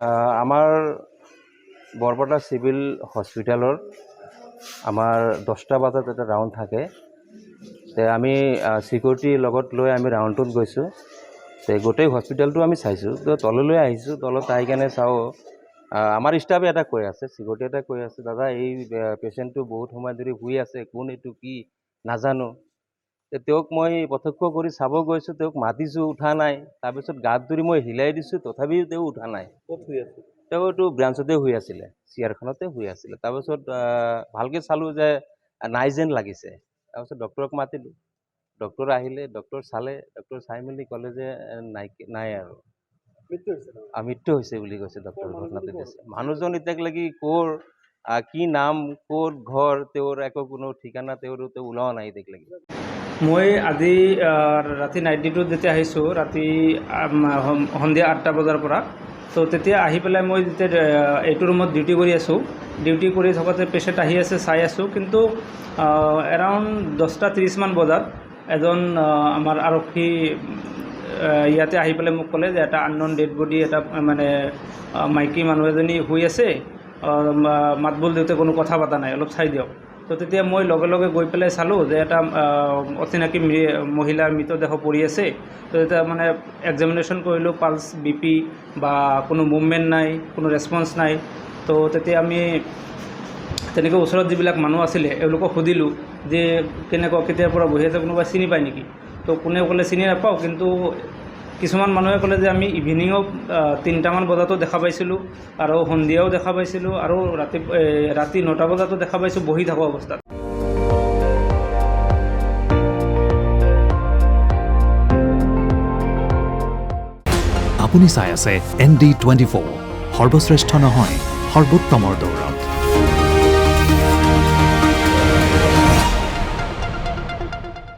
আমাৰ বৰপেটা চিভিল হস্পিটেলৰ আমাৰ 10টা বজাত এটা ৰাউণ্ড থাকে। তে আমি চিকিউৰিটিৰ লগত লৈ আমি ৰাউণ্ডটোত গৈছোঁ। তে গোটেই হস্পিটেলটো আমি চাইছোঁ। তো তললৈ আহিছোঁ, তলত আহি কেনে চাওঁ আমাৰ ষ্টাফে এটা কৈ আছে, চিকিউৰিটি এটা কৈ আছে, দাদা এই পেচেণ্টটো বহুত সময় ধৰি শুই আছে, কোন এইটো কি নাজানো। তেওঁক মই প্ৰত্যক্ষ কৰি চাব গৈছোঁ, তেওঁক মাতিছোঁ, উঠা নাই। তাৰপিছত গাত ধৰি মই হিলাই দিছোঁ, তথাপিও তেওঁ উঠা নাই। ক'ত শুই আছে? তেওঁ এইটো ব্ৰাঞ্চতে শুই আছিলে, চেয়াৰখনতে শুই আছিলে। তাৰপিছত ভালকৈ চালোঁ যে নাই যেন লাগিছে। তাৰপিছত ডক্টৰক মাতিলোঁ, ডক্টৰ আহিলে, ডক্টৰ চালে, ডক্টৰ চাই মেলি ক'লে যে নাই আৰু মৃত্যু হৈছে বুলি কৈছে ডক্টৰ ঘটনাটো দিছে। মানুহজন এতিয়ালৈকে ক'ৰ কি নাম, ক'ত ঘৰ, তেওঁৰ একো কোনো ঠিকনা তেওঁ ওলোৱা নাই এতিয়ালৈকে। মই আজি ৰাতি নাইট ডিউটিত যেতিয়া আহিছোঁ, ৰাতি সন্ধিয়া 8টা বজাৰ পৰা, তো তেতিয়া আহি পেলাই মই যেতিয়া এইটো ৰুমত ডিউটি কৰি আছোঁ, ডিউটি কৰি থকাতে পেচেণ্ট আহি আছে, চাই আছোঁ। কিন্তু এৰাউণ্ড 10:30 মান বজাত এজন আমাৰ আৰক্ষী ইয়াতে আহি পেলাই মোক ক'লে যে এটা আনন'ন ডেড বডি, এটা মানে মাইকী মানুহ এজনী শুই আছে, মাতবোল দিওঁতে কোনো কথা পতা নাই, অলপ চাই দিয়ক। তো তেতিয়া মই লগে লগে গৈ পেলাই চালোঁ যে এটা অচিনাকি মহিলাৰ মৃতদেহ পৰি আছে। তো তেতিয়া মানে এক্সামিনেশ্যন কৰিলোঁ, পালছ, BP বা কোনো মুভমেণ্ট নাই, কোনো ৰেছপন্স নাই। তো তেতিয়া আমি তেনেকৈ ওচৰত যিবিলাক মানুহ আছিলে এওঁলোকক সুধিলোঁ যে কেনেকুৱা, কেতিয়াৰ পৰা বহি আছে, কোনোবাই চিনি পায় নেকি? তো কোনে ক'লে চিনি নাপাওঁ, কিন্তু কিছুমান মানুহে ক'লে যে আমি ইভিনিঙত 3টামান বজাতো দেখা পাইছিলোঁ, আৰু সন্ধিয়াও দেখা পাইছিলোঁ, আৰু ৰাতি 9টা বজাতো দেখা পাইছোঁ বহি থকা অৱস্থাত। আপুনি চাই আছে ND24, সৰ্বশ্ৰেষ্ঠ নহয়, সৰ্বোত্তমৰ দৌৰত।